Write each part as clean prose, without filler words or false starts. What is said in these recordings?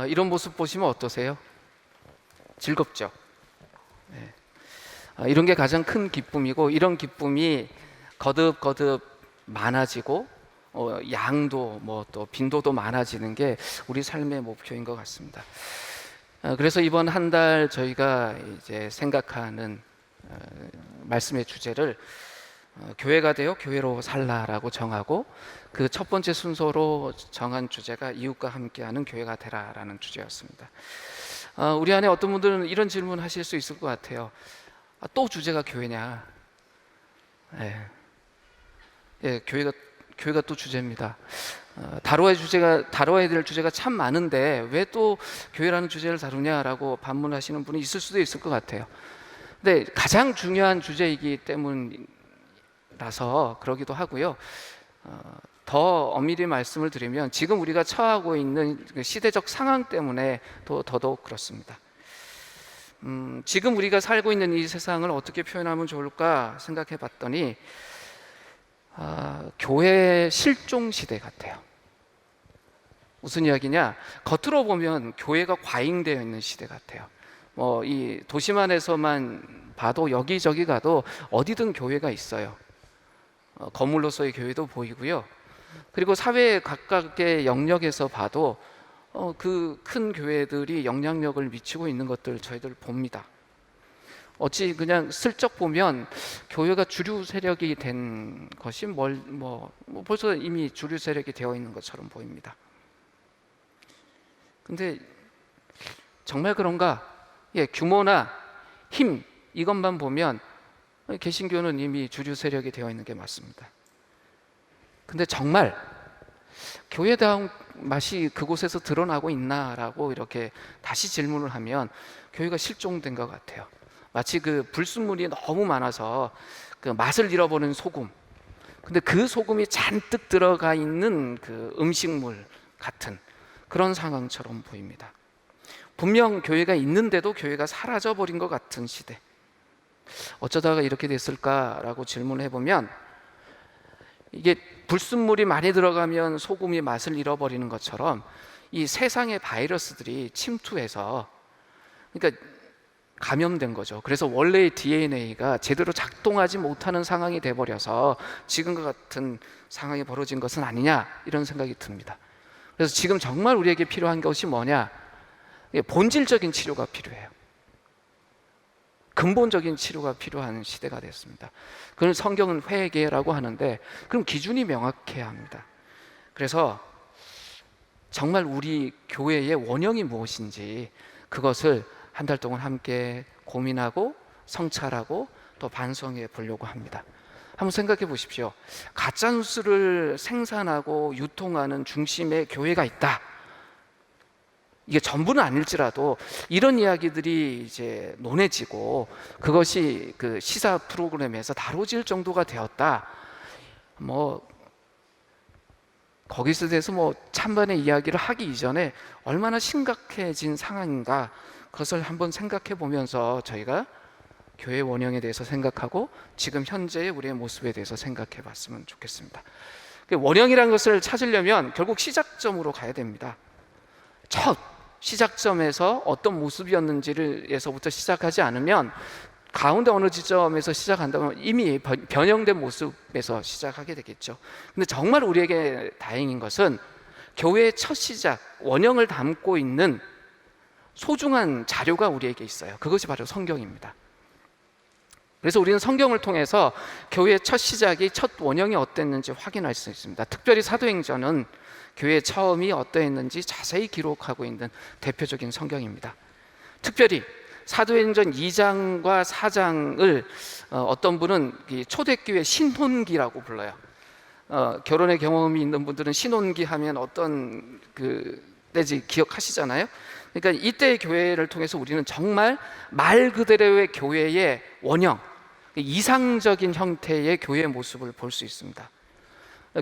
이런 모습 보시면 어떠세요? 즐겁죠? 네. 이런 게 가장 큰 기쁨이고, 이런 기쁨이 거듭거듭 많아지고 양도 또 빈도도 많아지는 게 우리 삶의 목표인 것 같습니다. 그래서 이번 한 달 저희가 이제 생각하는 말씀의 주제를 교회가 되어 교회로 살라라고 정하고, 그 첫 번째 순서로 정한 주제가 이웃과 함께하는 교회가 되라라는 주제였습니다. 우리 안에 어떤 분들은 이런 질문 하실 수 있을 것 같아요. 또 주제가 교회냐? 예, 교회가 또 주제입니다. 다뤄야 될 주제가 참 많은데 왜 또 교회라는 주제를 다루냐라고 반문하시는 분이 있을 수도 있을 것 같아요. 근데 가장 중요한 주제이기 때문이라서 그러기도 하고요. 더 엄밀히 말씀을 드리면 지금 우리가 처하고 있는 시대적 상황 때문에 더더욱 그렇습니다. 지금 우리가 살고 있는 이 세상을 어떻게 표현하면 좋을까 생각해 봤더니 교회 실종 시대 같아요. 무슨 이야기냐? 겉으로 보면 교회가 과잉되어 있는 시대 같아요. 이 도심 안에서만 봐도 여기저기 가도 어디든 교회가 있어요. 건물로서의 교회도 보이고요. 그리고 사회 각각의 영역에서 봐도 그 큰 교회들이 영향력을 미치고 있는 것들 저희들 봅니다. 어찌 그냥 슬쩍 보면 교회가 주류 세력이 된 것이 벌써 이미 주류 세력이 되어 있는 것처럼 보입니다. 근데 정말 그런가? 규모나 힘 이것만 보면 개신교는 이미 주류 세력이 되어 있는 게 맞습니다. 근데 정말 교회다운 맛이 그곳에서 드러나고 있나라고 이렇게 다시 질문을 하면 교회가 실종된 것 같아요. 마치 그 불순물이 너무 많아서 그 맛을 잃어버린 소금, 근데 그 소금이 잔뜩 들어가 있는 그 음식물 같은 그런 상황처럼 보입니다. 분명 교회가 있는데도 교회가 사라져버린 것 같은 시대. 어쩌다가 이렇게 됐을까라고 질문을 해보면, 이게 불순물이 많이 들어가면 소금이 맛을 잃어버리는 것처럼 이 세상의 바이러스들이 침투해서, 그러니까 감염된 거죠. 그래서 원래의 DNA가 제대로 작동하지 못하는 상황이 돼버려서 지금과 같은 상황이 벌어진 것은 아니냐, 이런 생각이 듭니다. 그래서 지금 정말 우리에게 필요한 것이 뭐냐? 본질적인 치료가 필요해요. 근본적인 치료가 필요한 시대가 됐습니다. 그걸 성경은 회개라고 하는데, 그럼 기준이 명확해야 합니다. 그래서 정말 우리 교회의 원형이 무엇인지 그것을 한 달 동안 함께 고민하고 성찰하고 또 반성해 보려고 합니다. 한번 생각해 보십시오. 가짜뉴스를 생산하고 유통하는 중심에 교회가 있다. 이게 전부는 아닐지라도 이런 이야기들이 이제 논해지고 그것이 그 시사 프로그램에서 다뤄질 정도가 되었다. 거기서 대해서 찬반의 이야기를 하기 이전에 얼마나 심각해진 상황인가, 그것을 한번 생각해 보면서 저희가 교회 원형에 대해서 생각하고 지금 현재의 우리의 모습에 대해서 생각해 봤으면 좋겠습니다. 원형이라는 것을 찾으려면 결국 시작점으로 가야 됩니다. 첫 시작점에서 어떤 모습이었는지에서부터 시작하지 않으면 가운데 어느 지점에서 시작한다면 이미 변형된 모습에서 시작하게 되겠죠. 근데 정말 우리에게 다행인 것은 교회의 첫 시작, 원형을 담고 있는 소중한 자료가 우리에게 있어요. 그것이 바로 성경입니다. 그래서 우리는 성경을 통해서 교회의 첫 시작이, 첫 원형이 어땠는지 확인할 수 있습니다. 특별히 사도행전은 교회의 처음이 어떠했는지 자세히 기록하고 있는 대표적인 성경입니다. 특별히 사도행전 2장과 4장을 어떤 분은 초대교회 신혼기라고 불러요. 결혼의 경험이 있는 분들은 신혼기 하면 어떤 때인지 기억하시잖아요. 그러니까 이때의 교회를 통해서 우리는 정말 말 그대로의 교회의 원형, 이상적인 형태의 교회의 모습을 볼 수 있습니다.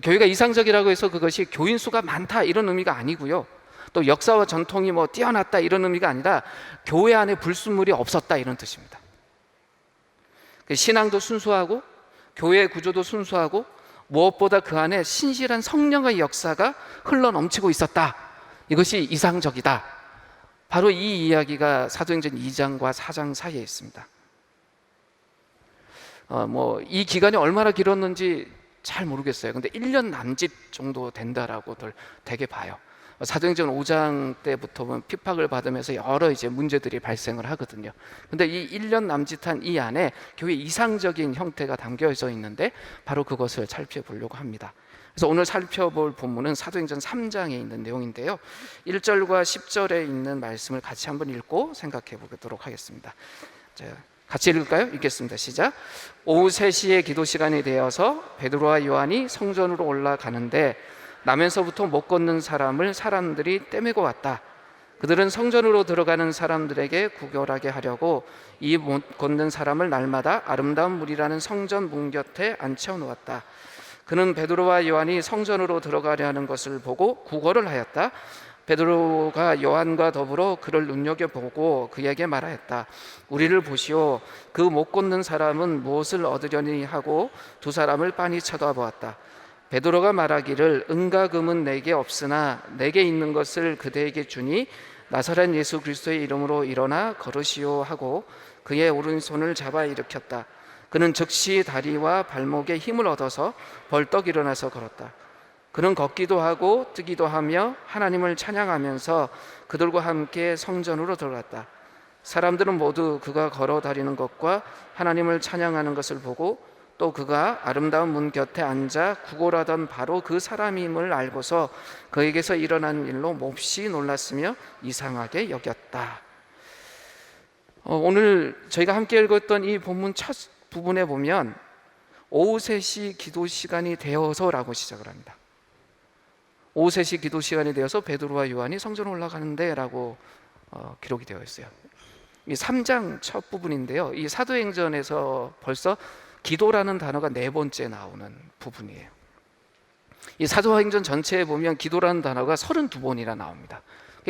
교회가 이상적이라고 해서 그것이 교인 수가 많다 이런 의미가 아니고요, 또 역사와 전통이 뛰어났다 이런 의미가 아니라 교회 안에 불순물이 없었다 이런 뜻입니다. 신앙도 순수하고 교회의 구조도 순수하고 무엇보다 그 안에 신실한 성령의 역사가 흘러넘치고 있었다. 이것이 이상적이다. 바로 이 이야기가 사도행전 2장과 4장 사이에 있습니다. 이 기간이 얼마나 길었는지 잘 모르겠어요. 근데 1년 남짓 정도 된다라고들 되게 봐요. 사도행전 5장 때부터 보면 핍박을 받으면서 여러 이제 문제들이 발생을 하거든요. 근데 이 1년 남짓한 이 안에 교회 이상적인 형태가 담겨져 있는데 바로 그것을 살펴보려고 합니다. 그래서 오늘 살펴볼 본문은 사도행전 3장에 있는 내용인데요. 1절과 10절에 있는 말씀을 같이 한번 읽고 생각해 보도록 하겠습니다. 자, 같이 읽을까요? 읽겠습니다. 시작. 오후 3시에 기도 시간이 되어서 베드로와 요한이 성전으로 올라가는데 나면서부터 못 걷는 사람을 사람들이 떼매고 왔다. 그들은 성전으로 들어가는 사람들에게 구걸하게 하려고 이 못 걷는 사람을 날마다 아름다운 물이라는 성전 문 곁에 앉혀 놓았다. 그는 베드로와 요한이 성전으로 들어가려 하는 것을 보고 구걸을 하였다. 베드로가 요한과 더불어 그를 눈여겨보고 그에게 말하였다. 우리를 보시오. 그 못 걷는 사람은 무엇을 얻으려니 하고 두 사람을 빤히 쳐다보았다. 베드로가 말하기를 은과 금은 내게 없으나 내게 있는 것을 그대에게 주니 나사렛 예수 그리스도의 이름으로 일어나 걸으시오 하고 그의 오른손을 잡아 일으켰다. 그는 즉시 다리와 발목에 힘을 얻어서 벌떡 일어나서 걸었다. 그는 걷기도 하고 뜨기도 하며 하나님을 찬양하면서 그들과 함께 성전으로 들어갔다. 사람들은 모두 그가 걸어 다니는 것과 하나님을 찬양하는 것을 보고 또 그가 아름다운 문 곁에 앉아 구걸하던 바로 그 사람임을 알고서 그에게서 일어난 일로 몹시 놀랐으며 이상하게 여겼다. 오늘 저희가 함께 읽었던 이 본문 첫 부분에 보면 오후 3시 기도 시간이 되어서라고 시작을 합니다. 오후 3시 기도 시간이 되어서 베드로와 요한이 성전에 올라가는데 라고 기록이 되어 있어요. 이 3장 첫 부분인데요. 이 사도행전에서 벌써 기도라는 단어가 4번째 나오는 부분이에요. 이 사도행전 전체에 보면 기도라는 단어가 32번이나 나옵니다.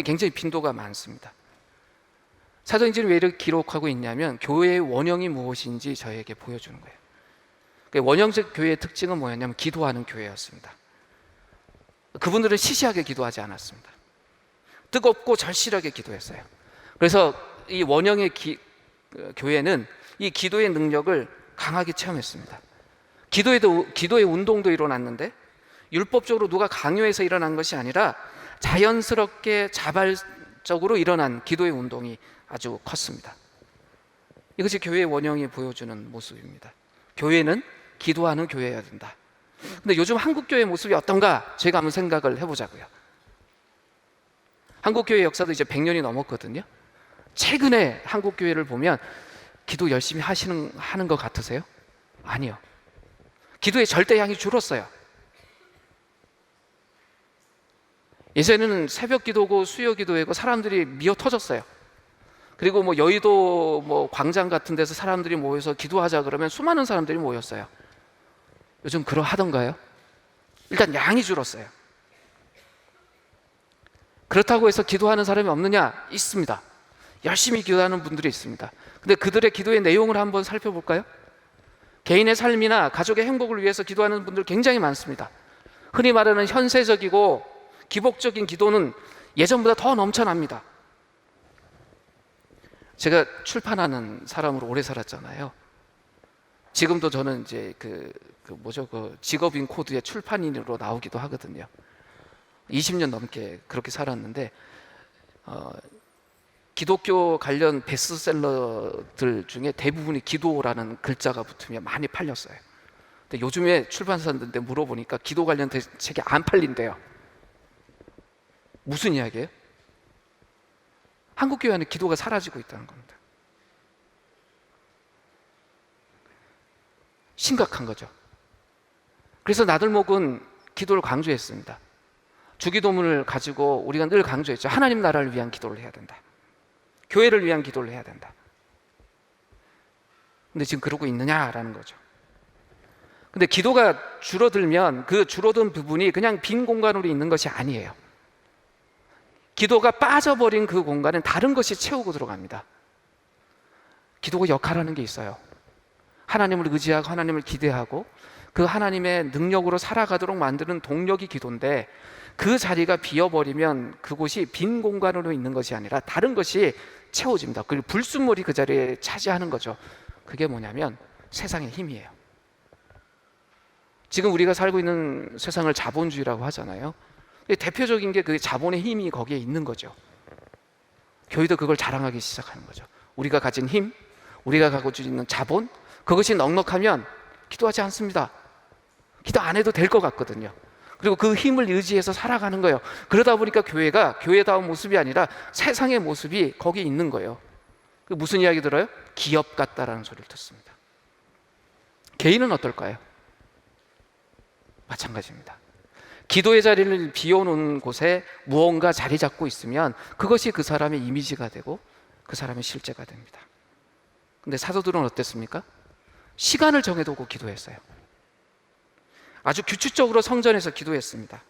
굉장히 빈도가 많습니다. 사도행전이 왜 이렇게 기록하고 있냐면 교회의 원형이 무엇인지 저에게 보여주는 거예요. 원형적 교회의 특징은 뭐였냐면 기도하는 교회였습니다. 그분들은 시시하게 기도하지 않았습니다. 뜨겁고 절실하게 기도했어요. 그래서 이 원형의 교회는 이 기도의 능력을 강하게 체험했습니다. 기도의 운동도 일어났는데 율법적으로 누가 강요해서 일어난 것이 아니라 자연스럽게 자발적으로 일어난 기도의 운동이 아주 컸습니다. 이것이 교회의 원형이 보여주는 모습입니다. 교회는 기도하는 교회여야 된다. 근데 요즘 한국교회의 모습이 어떤가 저희가 한번 생각을 해보자고요. 한국교회 역사도 이제 100년이 넘었거든요. 최근에 한국교회를 보면 기도 열심히 하는 것 같으세요? 아니요. 기도의 절대량이 줄었어요. 예전에는 새벽 기도고 수요 기도회고 사람들이 미어 터졌어요. 그리고 여의도 광장 같은 데서 사람들이 모여서 기도하자 그러면 수많은 사람들이 모였어요. 요즘 그러하던가요? 일단 양이 줄었어요. 그렇다고 해서 기도하는 사람이 없느냐? 있습니다. 열심히 기도하는 분들이 있습니다. 근데 그들의 기도의 내용을 한번 살펴볼까요? 개인의 삶이나 가족의 행복을 위해서 기도하는 분들 굉장히 많습니다. 흔히 말하는 현세적이고 기복적인 기도는 예전보다 더 넘쳐납니다. 제가 출판하는 사람으로 오래 살았잖아요. 지금도 저는 이제 그 직업인 코드의 출판인으로 나오기도 하거든요. 20년 넘게 그렇게 살았는데 기독교 관련 베스트셀러들 중에 대부분이 기도라는 글자가 붙으면 많이 팔렸어요. 근데 요즘에 출판사들한테 물어보니까 기도 관련 책이 안 팔린대요. 무슨 이야기예요? 한국교회 안에 기도가 사라지고 있다는 겁니다. 심각한 거죠. 그래서 나들목은 기도를 강조했습니다. 주기도문을 가지고 우리가 늘 강조했죠. 하나님 나라를 위한 기도를 해야 된다. 교회를 위한 기도를 해야 된다. 근데 지금 그러고 있느냐라는 거죠. 근데 기도가 줄어들면 그 줄어든 부분이 그냥 빈 공간으로 있는 것이 아니에요. 기도가 빠져버린 그 공간은 다른 것이 채우고 들어갑니다. 기도가 역할하는 게 있어요. 하나님을 의지하고 하나님을 기대하고 그 하나님의 능력으로 살아가도록 만드는 동력이 기도인데, 그 자리가 비어버리면 그곳이 빈 공간으로 있는 것이 아니라 다른 것이 채워집니다. 그리고 불순물이 그 자리에 차지하는 거죠. 그게 뭐냐면 세상의 힘이에요. 지금 우리가 살고 있는 세상을 자본주의라고 하잖아요. 대표적인 게 그 자본의 힘이 거기에 있는 거죠. 교회도 그걸 자랑하기 시작하는 거죠. 우리가 가진 힘, 우리가 가지고 있는 자본, 그것이 넉넉하면 기도하지 않습니다. 기도 안 해도 될 것 같거든요. 그리고 그 힘을 의지해서 살아가는 거예요. 그러다 보니까 교회가 교회다운 모습이 아니라 세상의 모습이 거기 있는 거예요. 무슨 이야기 들어요? 기업 같다라는 소리를 듣습니다. 개인은 어떨까요? 마찬가지입니다. 기도의 자리를 비워놓은 곳에 무언가 자리 잡고 있으면 그것이 그 사람의 이미지가 되고 그 사람의 실제가 됩니다. 근데 사도들은 어땠습니까? 시간을 정해두고 기도했어요. 아주 규칙적으로 성전에서 기도했습니다.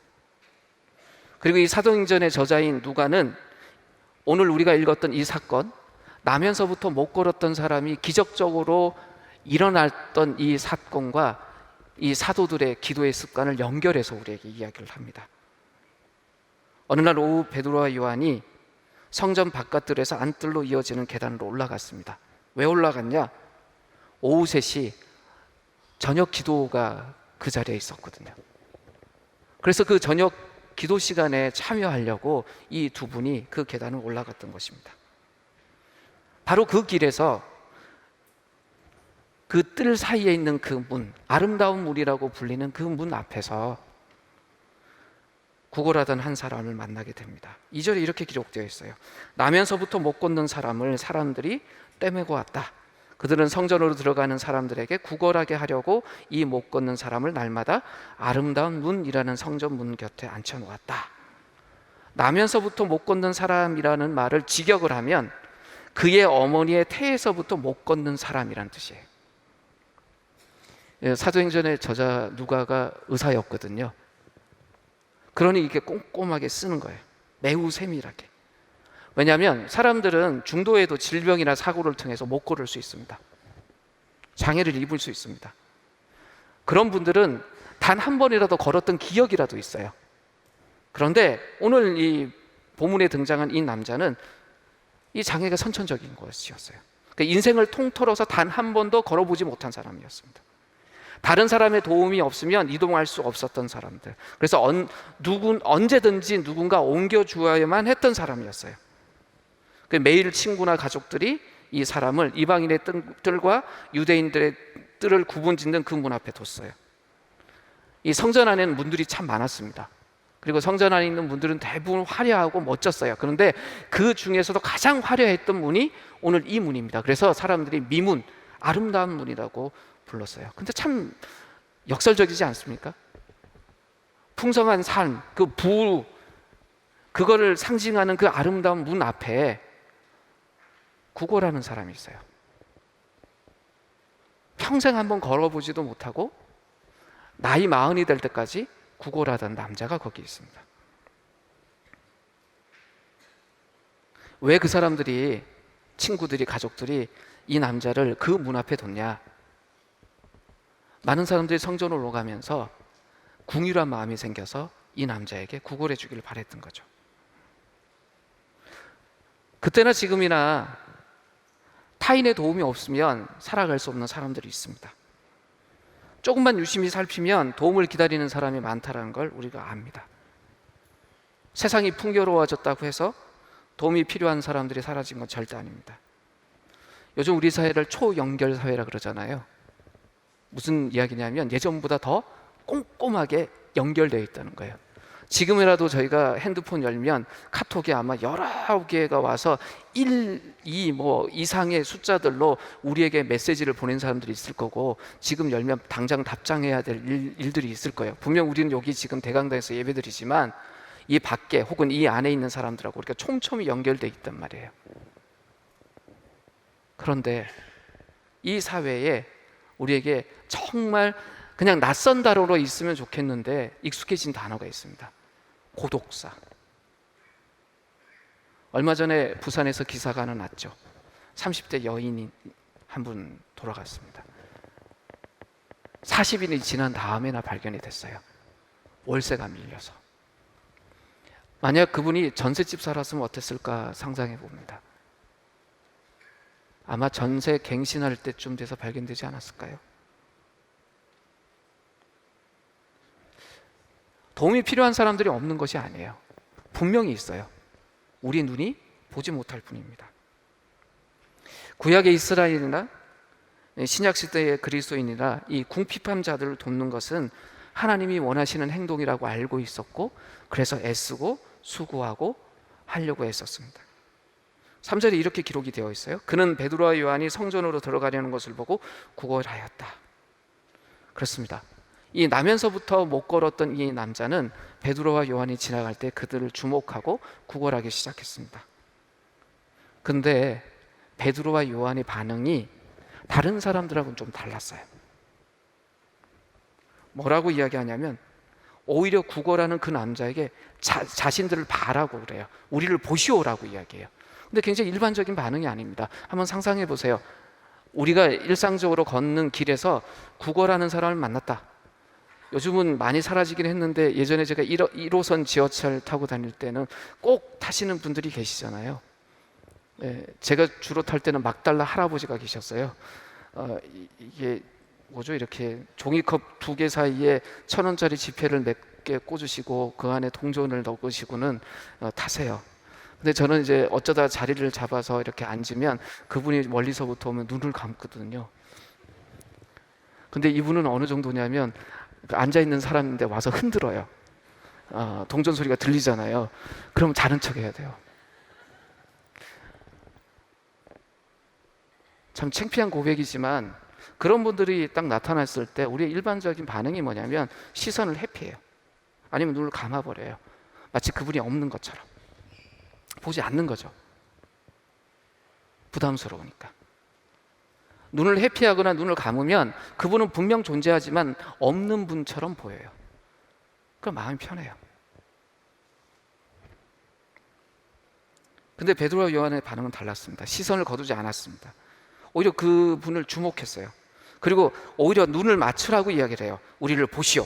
그리고 이 사도행전의 저자인 누가는 오늘 우리가 읽었던 이 사건, 나면서부터 못 걸었던 사람이 기적적으로 일어났던 이 사건과 이 사도들의 기도의 습관을 연결해서 우리에게 이야기를 합니다. 어느 날 오후 베드로와 요한이 성전 바깥들에서 안뜰로 이어지는 계단으로 올라갔습니다. 왜 올라갔냐? 오후 3시 저녁 기도가 그 자리에 있었거든요. 그래서 그 저녁 기도 시간에 참여하려고 이 두 분이 그 계단을 올라갔던 것입니다. 바로 그 길에서 그 뜰 사이에 있는 그 문, 아름다운 문이라고 불리는 그 문 앞에서 구걸하던 한 사람을 만나게 됩니다. 2절에 이렇게 기록되어 있어요. 나면서부터 못 걷는 사람을 사람들이 떼매고 왔다. 그들은 성전으로 들어가는 사람들에게 구걸하게 하려고 이 못 걷는 사람을 날마다 아름다운 문이라는 성전 문 곁에 앉혀놓았다. 나면서부터 못 걷는 사람이라는 말을 직역을 하면 그의 어머니의 태에서부터 못 걷는 사람이란 뜻이에요. 사도행전의 저자 누가가 의사였거든요. 그러니 이렇게 꼼꼼하게 쓰는 거예요. 매우 세밀하게. 왜냐하면 사람들은 중도에도 질병이나 사고를 통해서 못 걸을 수 있습니다. 장애를 입을 수 있습니다. 그런 분들은 단 한 번이라도 걸었던 기억이라도 있어요. 그런데 오늘 이 본문에 등장한 이 남자는 이 장애가 선천적인 것이었어요. 그러니까 인생을 통틀어서 단 한 번도 걸어보지 못한 사람이었습니다. 다른 사람의 도움이 없으면 이동할 수 없었던 사람들. 그래서 언제든지 누군가 옮겨주어야만 했던 사람이었어요. 매일 친구나 가족들이 이 사람을 이방인의 뜰과 유대인들의 뜰을 구분짓는 그 문 앞에 뒀어요. 이 성전 안에는 문들이 참 많았습니다. 그리고 성전 안에 있는 문들은 대부분 화려하고 멋졌어요. 그런데 그 중에서도 가장 화려했던 문이 오늘 이 문입니다. 그래서 사람들이 미문, 아름다운 문이라고 불렀어요. 근데 참 역설적이지 않습니까? 풍성한 삶, 그 부, 그거를 상징하는 그 아름다운 문 앞에 구걸하는 사람이 있어요. 평생 한번 걸어보지도 못하고 나이 40이 될 때까지 구걸하던 남자가 거기 있습니다. 왜 그 사람들이, 친구들이, 가족들이 이 남자를 그 문 앞에 뒀냐? 많은 사람들이 성전으로 오가면서 궁휼한 마음이 생겨서 이 남자에게 구걸해 주기를 바랬던 거죠. 그때나 지금이나 타인의 도움이 없으면 살아갈 수 없는 사람들이 있습니다. 조금만 유심히 살피면 도움을 기다리는 사람이 많다는 걸 우리가 압니다. 세상이 풍요로워졌다고 해서 도움이 필요한 사람들이 사라진 건 절대 아닙니다. 요즘 우리 사회를 초연결 사회라 그러잖아요. 무슨 이야기냐면 예전보다 더 꼼꼼하게 연결되어 있다는 거예요. 지금이라도 저희가 핸드폰 열면 카톡이 아마 여러 개가 와서 1, 2 뭐 이상의 숫자들로 우리에게 메시지를 보낸 사람들이 있을 거고, 지금 열면 당장 답장해야 될 일들이 있을 거예요. 분명 우리는 여기 지금 대강당에서 예배드리지만 이 밖에 혹은 이 안에 있는 사람들하고 우리가 촘촘히 연결되어 있단 말이에요. 그런데 이 사회에 우리에게 정말 그냥 낯선 단어로 있으면 좋겠는데 익숙해진 단어가 있습니다. 고독사. 얼마 전에 부산에서 기사가 하나 났죠. 30대 여인이 한 분 돌아갔습니다. 40일이 지난 다음에나 발견이 됐어요. 월세가 밀려서. 만약 그분이 전셋집 살았으면 어땠을까 상상해 봅니다. 아마 전세 갱신할 때쯤 돼서 발견되지 않았을까요? 도움이 필요한 사람들이 없는 것이 아니에요. 분명히 있어요. 우리 눈이 보지 못할 뿐입니다. 구약의 이스라엘이나 신약시대의 그리스도인이나 이 궁핍함자들을 돕는 것은 하나님이 원하시는 행동이라고 알고 있었고, 그래서 애쓰고 수고하고 하려고 했었습니다. 3절에 이렇게 기록이 되어 있어요. 그는 베드로와 요한이 성전으로 들어가려는 것을 보고 구걸하였다. 그렇습니다. 이 나면서부터 못 걸었던 이 남자는 베드로와 요한이 지나갈 때 그들을 주목하고 구걸하기 시작했습니다. 근데 베드로와 요한의 반응이 다른 사람들하고는 좀 달랐어요. 뭐라고 이야기하냐면 오히려 구걸하는 그 남자에게 자신들을 봐라고 그래요. 우리를 보시오라고 이야기해요. 근데 굉장히 일반적인 반응이 아닙니다. 한번 상상해 보세요. 우리가 일상적으로 걷는 길에서 구걸하는 사람을 만났다. 요즘은 많이 사라지긴 했는데 예전에 제가 1호선 지하철 타고 다닐 때는 꼭 타시는 분들이 계시잖아요. 제가 주로 탈 때는 막달라 할아버지가 계셨어요. 이게 뭐죠? 이렇게 종이컵 2개 사이에 1,000원짜리 지폐를 몇 개 꽂으시고 그 안에 동전을 넣으시고는 타세요. 근데 저는 이제 어쩌다 자리를 잡아서 이렇게 앉으면 그분이 멀리서부터 오면 눈을 감거든요. 근데 이분은 어느 정도냐면 앉아있는 사람인데 와서 흔들어요. 동전 소리가 들리잖아요. 그럼 자는 척 해야 돼요. 참 창피한 고백이지만 그런 분들이 딱 나타났을 때 우리의 일반적인 반응이 뭐냐면 시선을 회피해요. 아니면 눈을 감아버려요. 마치 그분이 없는 것처럼. 보지 않는 거죠. 부담스러우니까. 눈을 회피하거나 눈을 감으면 그분은 분명 존재하지만 없는 분처럼 보여요. 그럼 마음이 편해요. 근데 베드로와 요한의 반응은 달랐습니다. 시선을 거두지 않았습니다. 오히려 그분을 주목했어요. 그리고 오히려 눈을 맞추라고 이야기를 해요. 우리를 보시오.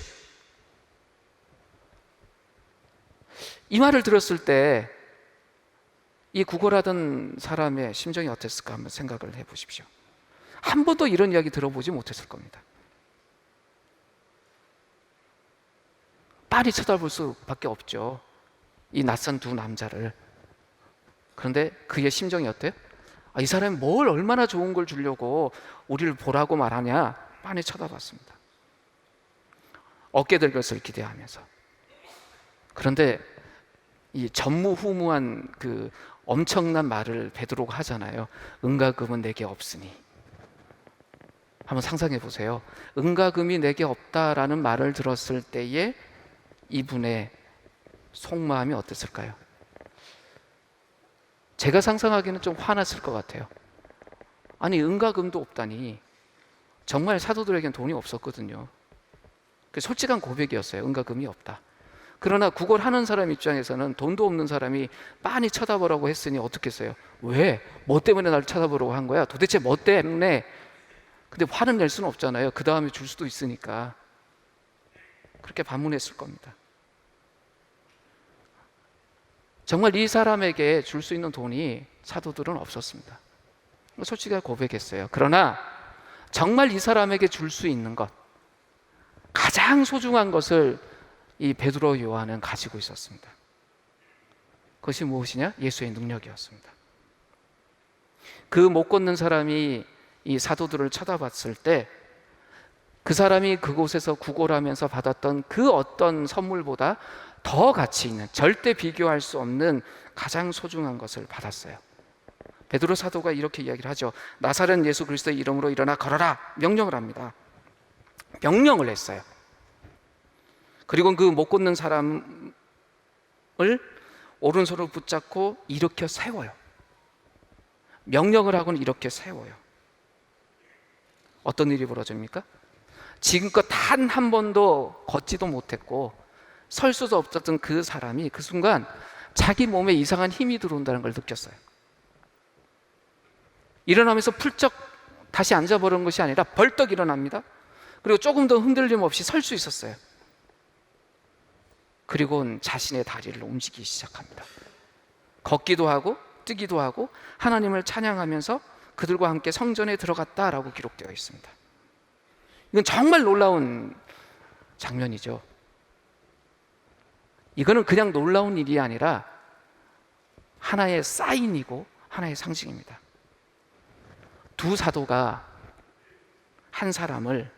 이 말을 들었을 때 이 구걸하던 사람의 심정이 어땠을까 한번 생각을 해보십시오. 한 번도 이런 이야기 들어보지 못했을 겁니다. 빤히 쳐다볼 수밖에 없죠. 이 낯선 두 남자를. 그런데 그의 심정이 어때요? 이 사람이 뭘 얼마나 좋은 걸 주려고 우리를 보라고 말하냐? 빤히 쳐다봤습니다. 어깨 들 것을 기대하면서. 그런데 이 전무후무한 그 엄청난 말을 베드로가 하잖아요. 은과 금은 내게 없으니. 한번 상상해 보세요. 은과 금이 내게 없다라는 말을 들었을 때에 이분의 속마음이 어땠을까요? 제가 상상하기에는 좀 화났을 것 같아요. 아니, 은과 금도 없다니. 정말 사도들에겐 돈이 없었거든요. 솔직한 고백이었어요. 은과 금이 없다. 그러나 구걸하는 사람 입장에서는 돈도 없는 사람이 빤히 쳐다보라고 했으니 어떻겠어요? 왜? 뭐 때문에 나를 쳐다보라고 한 거야? 도대체 뭐 때문에? 근데 화는 낼 수는 없잖아요. 그 다음에 줄 수도 있으니까. 그렇게 반문했을 겁니다. 정말 이 사람에게 줄 수 있는 돈이 사도들은 없었습니다. 솔직하게 고백했어요. 그러나 정말 이 사람에게 줄 수 있는 것, 가장 소중한 것을 이 베드로 요한은 가지고 있었습니다. 그것이 무엇이냐? 예수의 능력이었습니다. 그 못 걷는 사람이 이 사도들을 쳐다봤을 때 그 사람이 그곳에서 구걸하면서 받았던 그 어떤 선물보다 더 가치 있는, 절대 비교할 수 없는 가장 소중한 것을 받았어요. 베드로 사도가 이렇게 이야기를 하죠. 나사렛 예수 그리스도의 이름으로 일어나 걸어라 명령을 합니다. 명령을 했어요. 그리고 그 못 걷는 사람을 오른손으로 붙잡고 일으켜 세워요. 명령을 하고는 이렇게 세워요. 어떤 일이 벌어집니까? 지금껏 단 한 번도 걷지도 못했고 설 수도 없었던 그 사람이 그 순간 자기 몸에 이상한 힘이 들어온다는 걸 느꼈어요. 일어나면서 풀쩍 다시 앉아버린 것이 아니라 벌떡 일어납니다. 그리고 조금 더 흔들림 없이 설 수 있었어요. 그리고는 자신의 다리를 움직이기 시작합니다. 걷기도 하고 뛰기도 하고 하나님을 찬양하면서 그들과 함께 성전에 들어갔다라고 기록되어 있습니다. 이건 정말 놀라운 장면이죠. 이거는 그냥 놀라운 일이 아니라 하나의 사인이고 하나의 상징입니다. 두 사도가 한 사람을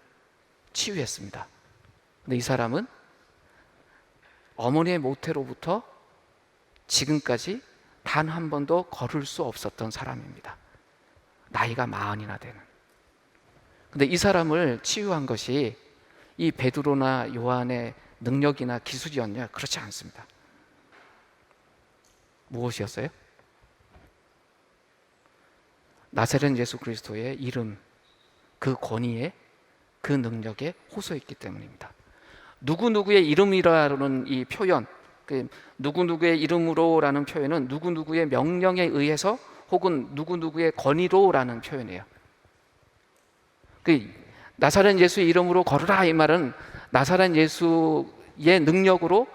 치유했습니다. 근데 이 사람은 어머니의 모태로부터 지금까지 단 한 번도 걸을 수 없었던 사람입니다. 나이가 40이나 되는. 근데 이 사람을 치유한 것이 이 베드로나 요한의 능력이나 기술이었냐? 그렇지 않습니다. 무엇이었어요? 나사렛 예수 그리스도의 이름, 그 권위에, 그 능력에 호소했기 때문입니다. 누구누구의 이름이라는 이 표현, 누구누구의 이름으로라는 표현은 누구누구의 명령에 의해서 혹은 누구누구의 권위로라는 표현이에요. 나사렛 예수의 이름으로 걸으라 이 말은 나사렛 예수의 능력으로,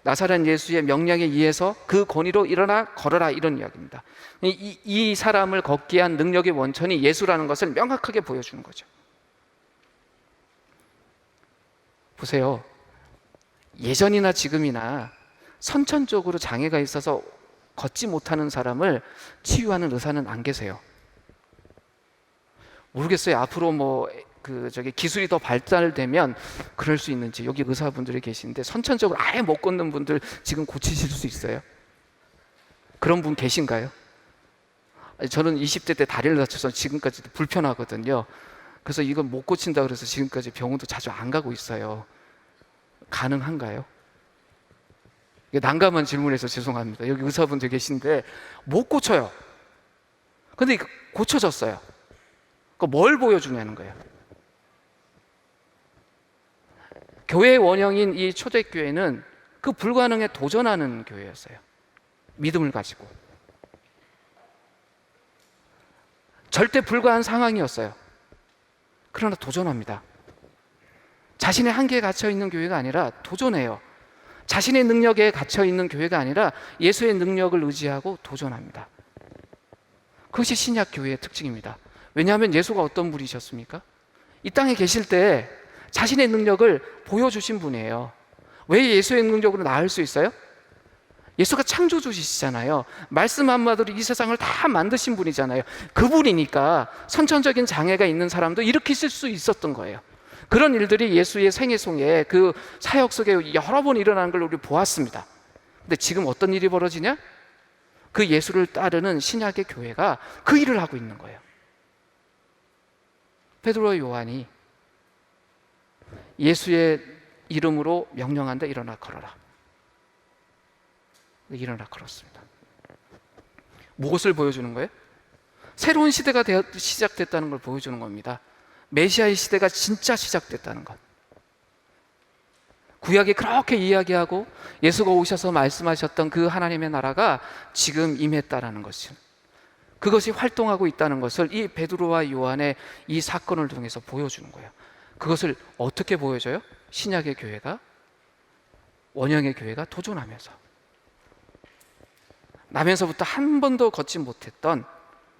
나사렛 예수의 명령에 의해서 그 권위로 일어나 걸어라, 이런 이야기입니다. 이 사람을 걷게 한 능력의 원천이 예수라는 것을 명확하게 보여주는 거죠. 보세요. 예전이나 지금이나 선천적으로 장애가 있어서 걷지 못하는 사람을 치유하는 의사는 안 계세요. 모르겠어요. 앞으로 기술이 더 발달되면 그럴 수 있는지. 여기 의사분들이 계시는데 선천적으로 아예 못 걷는 분들 지금 고치실 수 있어요? 그런 분 계신가요? 저는 20대 때 다리를 다쳐서 지금까지도 불편하거든요. 그래서 이건 못 고친다 그래서 지금까지 병원도 자주 안 가고 있어요. 가능한가요? 난감한 질문해서 죄송합니다. 여기 의사분들 계신데 못 고쳐요. 근데 고쳐졌어요. 뭘 보여주냐는 거예요. 교회의 원형인 이 초대교회는 그 불가능에 도전하는 교회였어요. 믿음을 가지고. 절대 불가한 상황이었어요. 그러나 도전합니다. 자신의 한계에 갇혀있는 교회가 아니라 도전해요. 자신의 능력에 갇혀있는 교회가 아니라 예수의 능력을 의지하고 도전합니다. 그것이 신약 교회의 특징입니다. 왜냐하면 예수가 어떤 분이셨습니까? 이 땅에 계실 때 자신의 능력을 보여주신 분이에요. 왜 예수의 능력으로 나을 수 있어요? 예수가 창조주시잖아요. 말씀 한마디로 이 세상을 다 만드신 분이잖아요. 그분이니까 선천적인 장애가 있는 사람도 일으키실 수 있었던 거예요. 그런 일들이 예수의 생애 속에 그 사역 속에 여러 번 일어나는 걸 우리 보았습니다. 근데 지금 어떤 일이 벌어지냐? 그 예수를 따르는 신약의 교회가 그 일을 하고 있는 거예요. 베드로와 요한이 예수의 이름으로 명령한다. 일어나 걸어라. 일어나 걸었습니다. 무엇을 보여주는 거예요? 새로운 시대가 시작됐다는 걸 보여주는 겁니다. 메시아의 시대가 진짜 시작됐다는 것. 구약에 그렇게 이야기하고 예수가 오셔서 말씀하셨던 그 하나님의 나라가 지금 임했다라는 것을, 그것이 활동하고 있다는 것을 이 베드로와 요한의 이 사건을 통해서 보여주는 거예요. 그것을 어떻게 보여줘요? 신약의 교회가, 원형의 교회가 도전하면서, 나면서부터 한 번도 걷지 못했던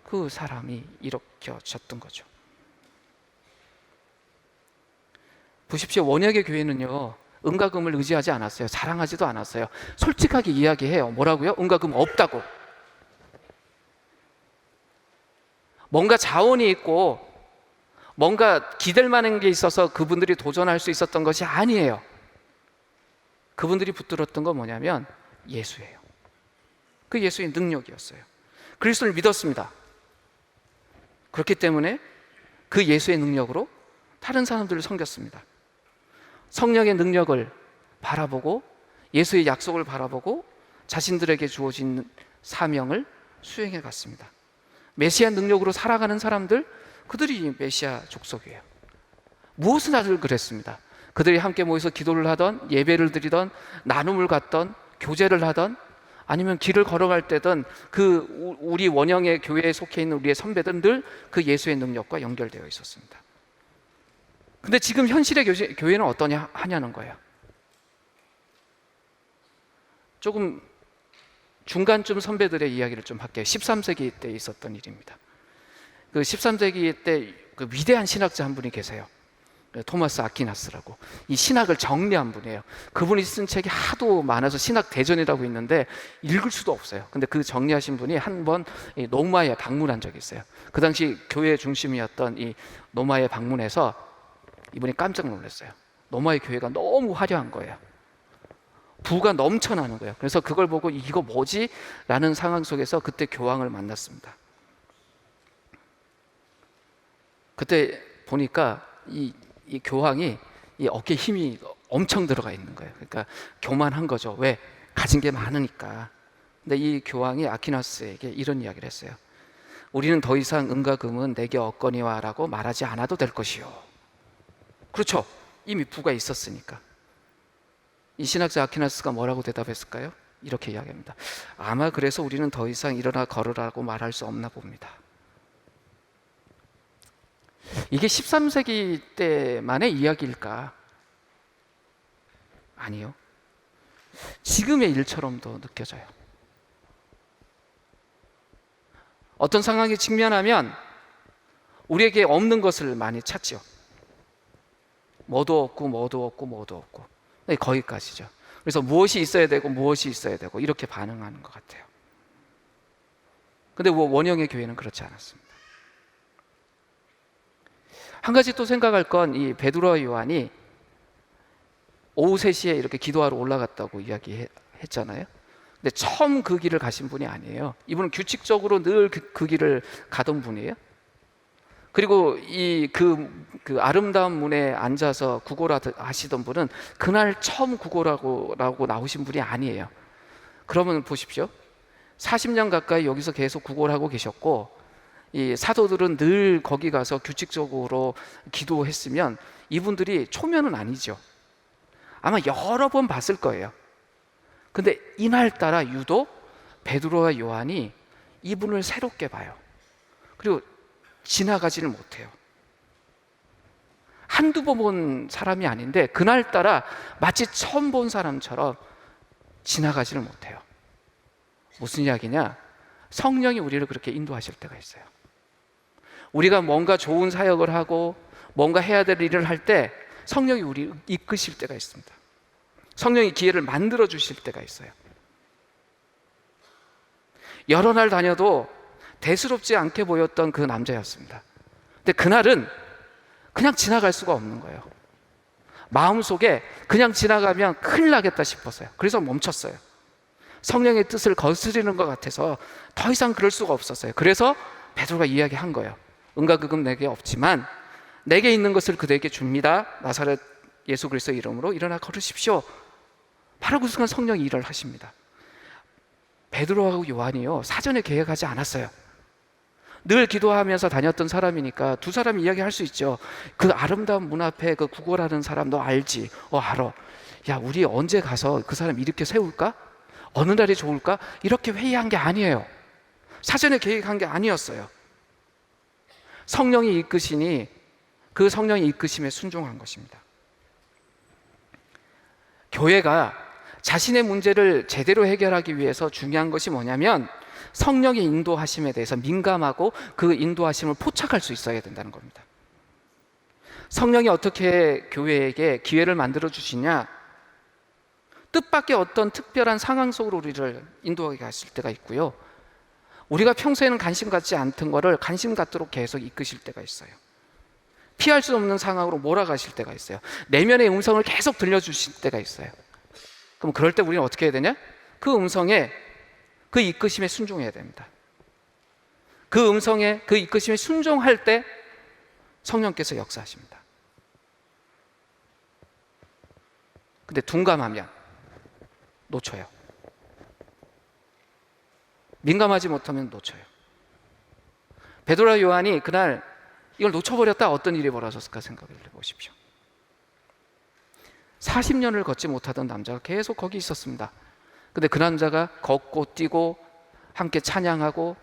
그 사람이 일으켜졌던 거죠. 보십시오. 원형의 교회는요, 은과금을 의지하지 않았어요. 자랑하지도 않았어요. 솔직하게 이야기해요. 뭐라고요? 은과금 없다고. 뭔가 자원이 있고 뭔가 기댈 만한 게 있어서 그분들이 도전할 수 있었던 것이 아니에요. 그분들이 붙들었던 건 뭐냐면 예수예요. 그 예수의 능력이었어요. 그리스도를 믿었습니다. 그렇기 때문에 그 예수의 능력으로 다른 사람들을 섬겼습니다. 성령의 능력을 바라보고 예수의 약속을 바라보고 자신들에게 주어진 사명을 수행해 갔습니다. 메시아 능력으로 살아가는 사람들, 그들이 메시아 족속이에요. 무엇을 다들 그랬습니다. 그들이 함께 모여서 기도를 하던, 예배를 드리던, 나눔을 갖던, 교제를 하던, 아니면 길을 걸어갈 때든 그 우리 원형의 교회에 속해 있는 우리의 선배들 그 예수의 능력과 연결되어 있었습니다. 근데 지금 현실의 교회는 어떠냐 하냐는 거예요. 조금 중간쯤 선배들의 이야기를 좀 할게요. 13세기 때 있었던 일입니다. 그 13세기 때 그 위대한 신학자 한 분이 계세요. 토마스 아퀴나스라고. 이 신학을 정리한 분이에요. 그분이 쓴 책이 하도 많아서 신학 대전이라고 있는데 읽을 수도 없어요. 근데 그 정리하신 분이 한 번 노마에 방문한 적이 있어요. 그 당시 교회 중심이었던 이 노마에 방문해서 이분이 깜짝 놀랐어요. 노마의 교회가 너무 화려한 거예요. 부가 넘쳐나는 거예요. 그래서 그걸 보고 이거 뭐지? 라는 상황 속에서 그때 교황을 만났습니다. 그때 보니까 이 교황이 이 어깨에 힘이 엄청 들어가 있는 거예요. 그러니까 교만한 거죠. 왜? 가진 게 많으니까. 근데 이 교황이 아퀴나스에게 이런 이야기를 했어요. 우리는 더 이상 은과 금은 내게 얻거니와 라고 말하지 않아도 될 것이요. 그렇죠. 이미 부가 있었으니까. 이 신학자 아퀴나스가 뭐라고 대답했을까요? 이렇게 이야기합니다. 아마 그래서 우리는 더 이상 일어나 걸으라고 말할 수 없나 봅니다. 이게 13세기 때만의 이야기일까? 아니요. 지금의 일처럼도 느껴져요. 어떤 상황에 직면하면 우리에게 없는 것을 많이 찾죠. 뭐도 없고 뭐도 없고 뭐도 없고. 네, 거기까지죠. 그래서 무엇이 있어야 되고 무엇이 있어야 되고 이렇게 반응하는 것 같아요. 근데 원형의 교회는 그렇지 않았습니다. 한 가지 또 생각할 건 이 베드로와 요한이 오후 3시에 이렇게 기도하러 올라갔다고 이야기했잖아요. 근데 처음 그 길을 가신 분이 아니에요. 이분은 규칙적으로 늘 그 길을 가던 분이에요. 그리고 그 아름다운 문에 앉아서 구걸하시던 분은 그날 처음 구걸하고 나오신 분이 아니에요. 그러면 보십시오. 40년 가까이 여기서 계속 구걸하고 계셨고, 이 사도들은 늘 거기 가서 규칙적으로 기도했으면 이분들이 초면은 아니죠. 아마 여러 번 봤을 거예요. 근데 이날따라 유독 베드로와 요한이 이분을 새롭게 봐요. 그리고 지나가지를 못해요. 한두 번 본 사람이 아닌데 그날따라 마치 처음 본 사람처럼 지나가지를 못해요. 무슨 이야기냐? 성령이 우리를 그렇게 인도하실 때가 있어요. 우리가 뭔가 좋은 사역을 하고 뭔가 해야 될 일을 할 때 성령이 우리를 이끄실 때가 있습니다. 성령이 기회를 만들어 주실 때가 있어요. 여러 날 다녀도 대수롭지 않게 보였던 그 남자였습니다. 근데 그날은 그냥 지나갈 수가 없는 거예요. 마음속에 그냥 지나가면 큰일 나겠다 싶었어요. 그래서 멈췄어요. 성령의 뜻을 거스르는 것 같아서 더 이상 그럴 수가 없었어요. 그래서 베드로가 이야기한 거예요. 은과 금은 내게 없지만 내게 있는 것을 그대에게 줍니다. 나사렛 예수 그리스도의 이름으로 일어나 걸으십시오. 바로 그 순간 성령이 일을 하십니다. 베드로하고 요한이요, 사전에 계획하지 않았어요. 늘 기도하면서 다녔던 사람이니까 두 사람이 이야기할 수 있죠. 그 아름다운 문 앞에 그 구걸하는 사람 너 알지? 알아. 야, 우리 언제 가서 그 사람 이렇게 세울까? 어느 날이 좋을까? 이렇게 회의한 게 아니에요. 사전에 계획한 게 아니었어요. 성령이 이끄시니 그 성령의 이끄심에 순종한 것입니다. 교회가 자신의 문제를 제대로 해결하기 위해서 중요한 것이 뭐냐면 성령의 인도하심에 대해서 민감하고 그 인도하심을 포착할 수 있어야 된다는 겁니다. 성령이 어떻게 교회에게 기회를 만들어 주시냐? 뜻밖의 어떤 특별한 상황 속으로 우리를 인도하게 하실 때가 있고요, 우리가 평소에는 관심 갖지 않던 거를 관심 갖도록 계속 이끄실 때가 있어요. 피할 수 없는 상황으로 몰아가실 때가 있어요. 내면의 음성을 계속 들려주실 때가 있어요. 그럼 그럴 때 우리는 어떻게 해야 되냐? 그 음성에, 그 이끄심에 순종해야 됩니다. 그 음성에, 그 이끄심에 순종할 때 성령께서 역사하십니다. 근데 둔감하면 놓쳐요. 민감하지 못하면 놓쳐요. 베드로와 요한이 그날 이걸 놓쳐버렸다 어떤 일이 벌어졌을까 생각을 해보십시오. 40년을 걷지 못하던 남자가 계속 거기 있었습니다. 근데 그 남자가 걷고 뛰고 함께 찬양하고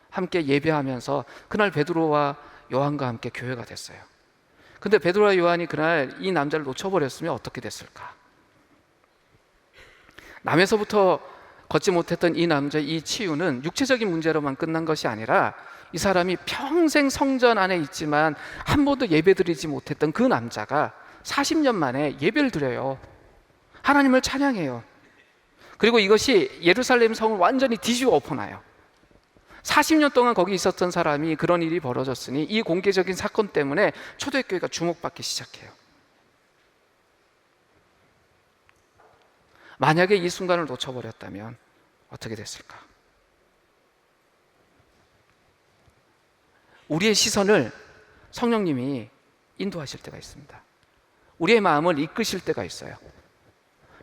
함께 예배하면서 그날 베드로와 요한과 함께 교회가 됐어요. 근데 베드로와 요한이 그날 이 남자를 놓쳐버렸으면 어떻게 됐을까? 남에서부터 걷지 못했던 이 남자의 이 치유는 육체적인 문제로만 끝난 것이 아니라 이 사람이 평생 성전 안에 있지만 한 번도 예배드리지 못했던 그 남자가 40년 만에 예배를 드려요. 하나님을 찬양해요. 그리고 이것이 예루살렘 성을 완전히 뒤집어 엎어놔요. 40년 동안 거기 있었던 사람이 그런 일이 벌어졌으니 이 공개적인 사건 때문에 초대교회가 주목받기 시작해요. 만약에 이 순간을 놓쳐버렸다면 어떻게 됐을까? 우리의 시선을 성령님이 인도하실 때가 있습니다. 우리의 마음을 이끄실 때가 있어요.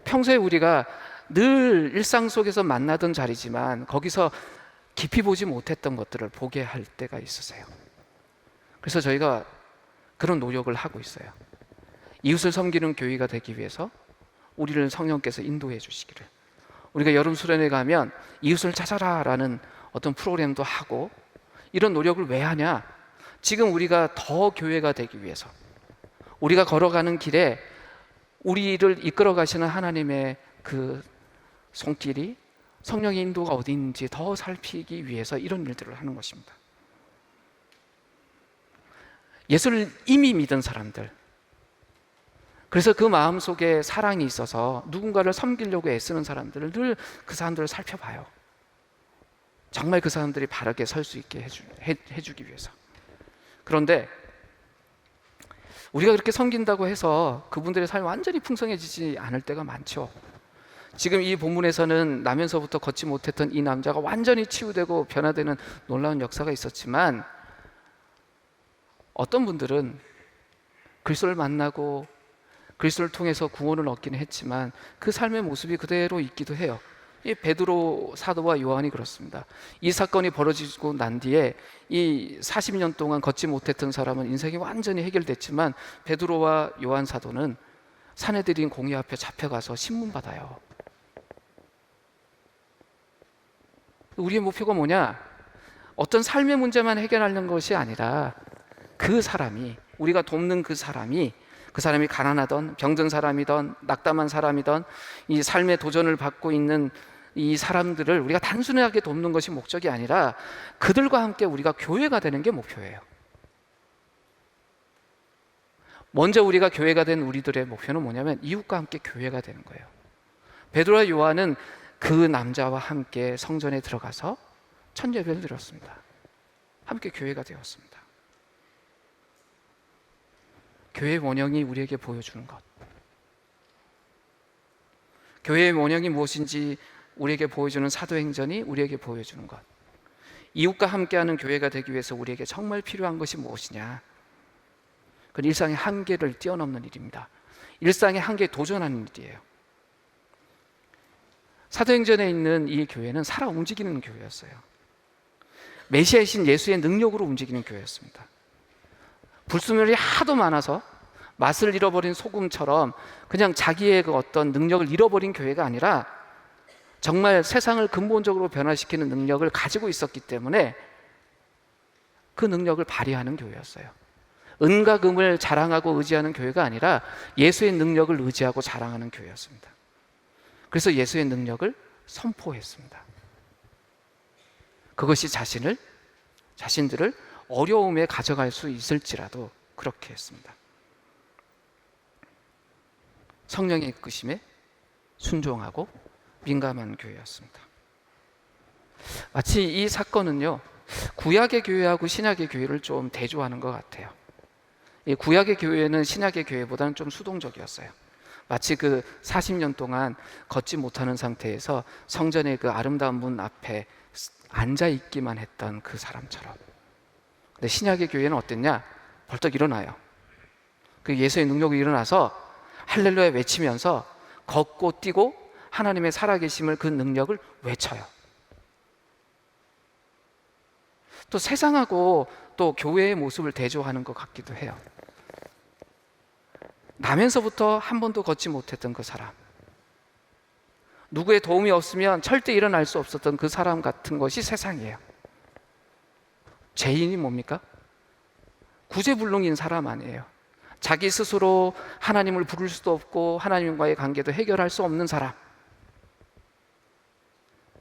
평소에 우리가 늘 일상 속에서 만나던 자리지만 거기서 깊이 보지 못했던 것들을 보게 할 때가 있으세요. 그래서 저희가 그런 노력을 하고 있어요. 이웃을 섬기는 교회가 되기 위해서 우리를 성령께서 인도해 주시기를. 우리가 여름 수련회 가면 이웃을 찾아라라는 어떤 프로그램도 하고 이런 노력을 왜 하냐? 지금 우리가 더 교회가 되기 위해서, 우리가 걸어가는 길에 우리를 이끌어 가시는 하나님의 그 손길이, 성령의 인도가 어디 있는지 더 살피기 위해서 이런 일들을 하는 것입니다. 예수를 이미 믿은 사람들, 그래서 그 마음속에 사랑이 있어서 누군가를 섬기려고 애쓰는 사람들을 늘 그 사람들을 살펴봐요. 정말 그 사람들이 바르게 설 수 있게 해주기 위해서. 그런데 우리가 그렇게 섬긴다고 해서 그분들의 삶이 완전히 풍성해지지 않을 때가 많죠. 지금 이 본문에서는 나면서부터 걷지 못했던 이 남자가 완전히 치유되고 변화되는 놀라운 역사가 있었지만, 어떤 분들은 그리스도를 만나고 그리스도를 통해서 구원을 얻기는 했지만 그 삶의 모습이 그대로 있기도 해요. 이 베드로 사도와 요한이 그렇습니다. 이 사건이 벌어지고 난 뒤에 이 40년 동안 걷지 못했던 사람은 인생이 완전히 해결됐지만, 베드로와 요한 사도는 사내들인 공회 앞에 잡혀가서 신문받아요. 우리의 목표가 뭐냐? 어떤 삶의 문제만 해결하는 것이 아니라 그 사람이, 우리가 돕는 그 사람이 가난하던 병든 사람이던 낙담한 사람이던 이 삶의 도전을 받고 있는 이 사람들을 우리가 단순하게 돕는 것이 목적이 아니라 그들과 함께 우리가 교회가 되는 게 목표예요. 먼저 우리가 교회가 된 우리들의 목표는 뭐냐면 이웃과 함께 교회가 되는 거예요. 베드로와 요한은 그 남자와 함께 성전에 들어가서 첫 예배를 드렸습니다. 함께 교회가 되었습니다. 교회의 원형이 우리에게 보여주는 것, 교회의 원형이 무엇인지 우리에게 보여주는 사도행전이 우리에게 보여주는 것, 이웃과 함께하는 교회가 되기 위해서 우리에게 정말 필요한 것이 무엇이냐? 그건 일상의 한계를 뛰어넘는 일입니다. 일상의 한계에 도전하는 일이에요. 사도행전에 있는 이 교회는 살아 움직이는 교회였어요. 메시아이신 예수의 능력으로 움직이는 교회였습니다. 불순물이 하도 많아서 맛을 잃어버린 소금처럼 그냥 자기의 그 어떤 능력을 잃어버린 교회가 아니라 정말 세상을 근본적으로 변화시키는 능력을 가지고 있었기 때문에 그 능력을 발휘하는 교회였어요. 은과 금을 자랑하고 의지하는 교회가 아니라 예수의 능력을 의지하고 자랑하는 교회였습니다. 그래서 예수의 능력을 선포했습니다. 그것이 자신들을 어려움에 가져갈 수 있을지라도 그렇게 했습니다. 성령의 이끄심에 순종하고 민감한 교회였습니다. 마치 이 사건은요, 구약의 교회하고 신약의 교회를 좀 대조하는 것 같아요. 이 구약의 교회는 신약의 교회보다는 좀 수동적이었어요. 마치 그 40년 동안 걷지 못하는 상태에서 성전의 그 아름다운 문 앞에 앉아 있기만 했던 그 사람처럼. 근데 신약의 교회는 어땠냐? 벌떡 일어나요. 그 예수의 능력이 일어나서 할렐루야 외치면서 걷고 뛰고 하나님의 살아계심을, 그 능력을 외쳐요. 또 세상하고 또 교회의 모습을 대조하는 것 같기도 해요. 나면서부터 한 번도 걷지 못했던 그 사람, 누구의 도움이 없으면 절대 일어날 수 없었던 그 사람 같은 것이 세상이에요. 죄인이 뭡니까? 구제불능인 사람 아니에요. 자기 스스로 하나님을 부를 수도 없고 하나님과의 관계도 해결할 수 없는 사람.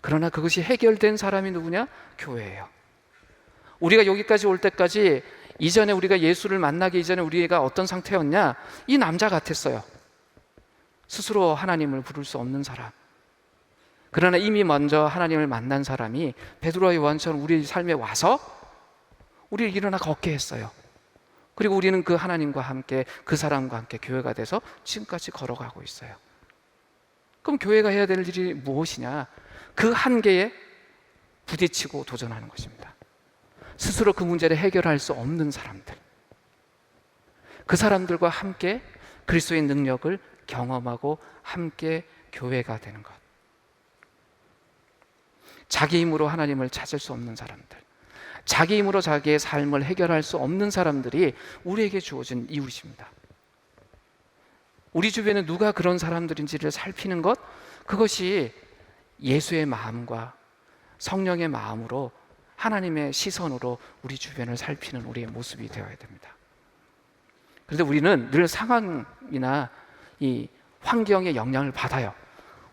그러나 그것이 해결된 사람이 누구냐? 교회예요. 우리가 여기까지 올 때까지 이전에 우리가 예수를 만나기 이전에 우리가 어떤 상태였냐? 이 남자 같았어요. 스스로 하나님을 부를 수 없는 사람. 그러나 이미 먼저 하나님을 만난 사람이 베드로와 요한처럼 우리 삶에 와서 우리를 일어나 걷게 했어요. 그리고 우리는 그 하나님과 함께, 그 사람과 함께 교회가 돼서 지금까지 걸어가고 있어요. 그럼 교회가 해야 될 일이 무엇이냐? 그 한계에 부딪히고 도전하는 것입니다. 스스로 그 문제를 해결할 수 없는 사람들, 그 사람들과 함께 그리스도의 능력을 경험하고 함께 교회가 되는 것. 자기 힘으로 하나님을 찾을 수 없는 사람들, 자기 힘으로 자기의 삶을 해결할 수 없는 사람들이 우리에게 주어진 이웃입니다. 우리 주변에 누가 그런 사람들인지를 살피는 것, 그것이 예수의 마음과 성령의 마음으로 하나님의 시선으로 우리 주변을 살피는 우리의 모습이 되어야 됩니다. 그런데 우리는 늘 상황이나 이 환경의 영향을 받아요.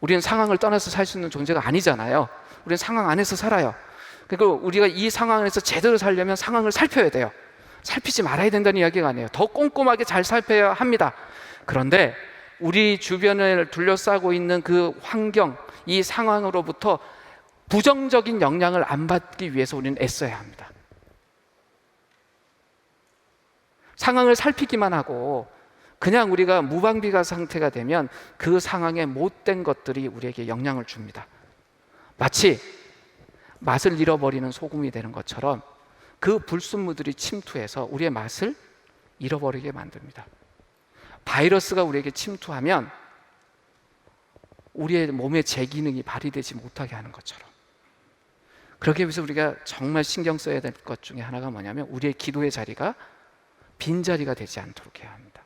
우리는 상황을 떠나서 살 수 있는 존재가 아니잖아요. 우리는 상황 안에서 살아요. 그리고 우리가 이 상황 안에서 제대로 살려면 상황을 살펴야 돼요. 살피지 말아야 된다는 이야기가 아니에요. 더 꼼꼼하게 잘 살펴야 합니다. 그런데 우리 주변을 둘러싸고 있는 그 환경, 이 상황으로부터 부정적인 영향을 안 받기 위해서 우리는 애써야 합니다. 상황을 살피기만 하고 그냥 우리가 무방비가 상태가 되면 그 상황에 못된 것들이 우리에게 영향을 줍니다. 마치 맛을 잃어버리는 소금이 되는 것처럼 그 불순물들이 침투해서 우리의 맛을 잃어버리게 만듭니다. 바이러스가 우리에게 침투하면 우리의 몸의 제 기능이 발휘되지 못하게 하는 것처럼, 그러기 위해서 우리가 정말 신경 써야 될 것 중에 하나가 뭐냐면 우리의 기도의 자리가 빈자리가 되지 않도록 해야 합니다.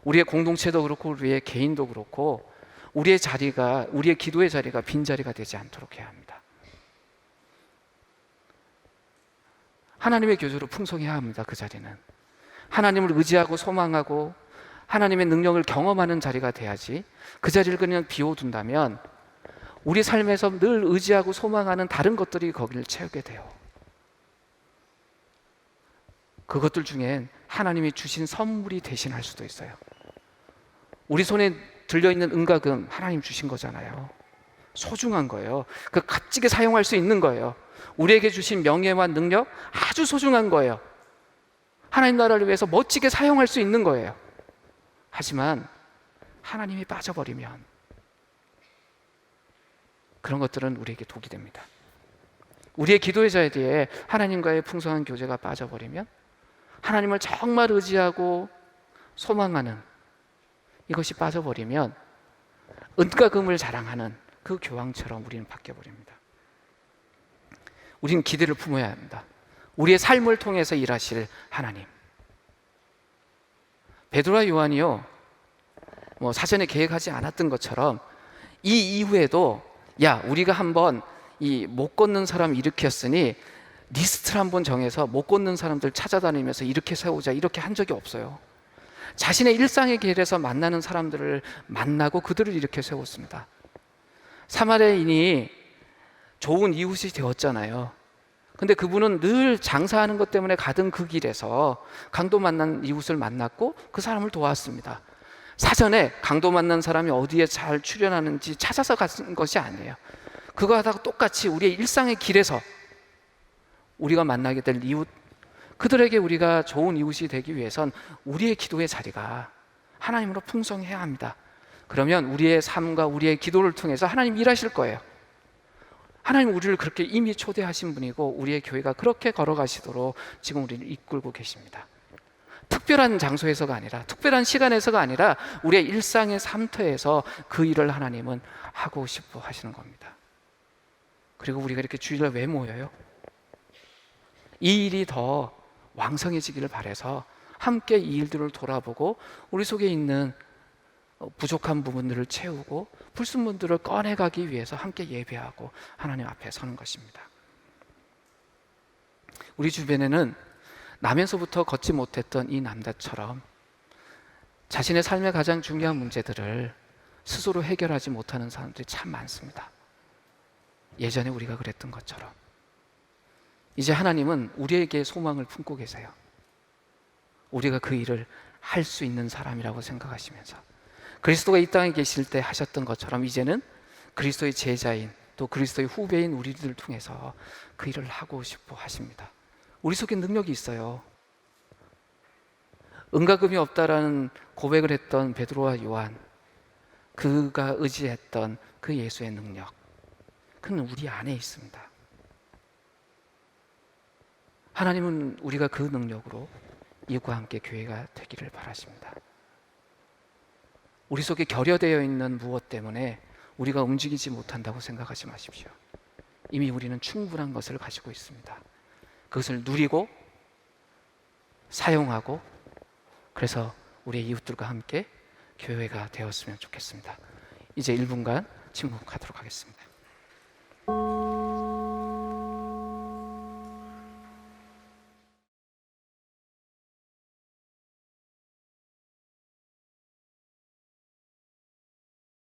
우리의 공동체도 그렇고 우리의 개인도 그렇고 우리의 자리가, 우리의 기도의 자리가 빈자리가 되지 않도록 해야 합니다. 하나님의 교제로 풍성해야 합니다. 그 자리는 하나님을 의지하고 소망하고 하나님의 능력을 경험하는 자리가 돼야지, 그 자리를 그냥 비워둔다면 우리 삶에서 늘 의지하고 소망하는 다른 것들이 거기를 채우게 돼요. 그것들 중엔 하나님이 주신 선물이 대신할 수도 있어요. 우리 손에 들려있는 은과금 하나님 주신 거잖아요. 소중한 거예요. 그 값지게 사용할 수 있는 거예요. 우리에게 주신 명예와 능력 아주 소중한 거예요. 하나님 나라를 위해서 멋지게 사용할 수 있는 거예요. 하지만 하나님이 빠져버리면 그런 것들은 우리에게 독이 됩니다. 우리의 기도의 자리에 하나님과의 풍성한 교제가 빠져버리면, 하나님을 정말 의지하고 소망하는 이것이 빠져버리면 은과 금을 자랑하는 그 교황처럼 우리는 바뀌어버립니다. 우리는 기대를 품어야 합니다. 우리의 삶을 통해서 일하실 하나님. 베드로와 요한이요, 사전에 계획하지 않았던 것처럼 이 이후에도 야, 우리가 한번 이 못 걷는 사람 일으켰으니 리스트를 한번 정해서 못 걷는 사람들 찾아다니면서 이렇게 세우자, 이렇게 한 적이 없어요. 자신의 일상의 길에서 만나는 사람들을 만나고 그들을 이렇게 세웠습니다. 사마리아인이 좋은 이웃이 되었잖아요. 근데 그분은 늘 장사하는 것 때문에 가던 그 길에서 강도 만난 이웃을 만났고 그 사람을 도왔습니다. 사전에 강도 만난 사람이 어디에 잘 출연하는지 찾아서 간 것이 아니에요. 그거 하다가 똑같이 우리의 일상의 길에서 우리가 만나게 될 이웃, 그들에게 우리가 좋은 이웃이 되기 위해선 우리의 기도의 자리가 하나님으로 풍성해야 합니다. 그러면 우리의 삶과 우리의 기도를 통해서 하나님 일하실 거예요. 하나님 우리를 그렇게 이미 초대하신 분이고 우리의 교회가 그렇게 걸어가시도록 지금 우리를 이끌고 계십니다. 특별한 장소에서가 아니라, 특별한 시간에서가 아니라 우리의 일상의 삶터에서 그 일을 하나님은 하고 싶어 하시는 겁니다. 그리고 우리가 이렇게 주일날 왜 모여요? 이 일이 더 왕성해지기를 바라서 함께 이 일들을 돌아보고 우리 속에 있는 부족한 부분들을 채우고 불순물들을 꺼내가기 위해서 함께 예배하고 하나님 앞에 서는 것입니다. 우리 주변에는 나면서부터 걷지 못했던 이 남자처럼 자신의 삶의 가장 중요한 문제들을 스스로 해결하지 못하는 사람들이 참 많습니다. 예전에 우리가 그랬던 것처럼 이제 하나님은 우리에게 소망을 품고 계세요. 우리가 그 일을 할 수 있는 사람이라고 생각하시면서 그리스도가 이 땅에 계실 때 하셨던 것처럼 이제는 그리스도의 제자인 또 그리스도의 후배인 우리들을 통해서 그 일을 하고 싶어 하십니다. 우리 속에 능력이 있어요. 은과 금이 없다라는 고백을 했던 베드로와 요한, 그가 의지했던 그 예수의 능력, 그는 우리 안에 있습니다. 하나님은 우리가 그 능력으로 이웃과 함께 교회가 되기를 바라십니다. 우리 속에 결여되어 있는 무엇 때문에 우리가 움직이지 못한다고 생각하지 마십시오. 이미 우리는 충분한 것을 가지고 있습니다. 그것을 누리고 사용하고 그래서 우리의 이웃들과 함께 교회가 되었으면 좋겠습니다. 이제 1분간 침묵하도록 하겠습니다.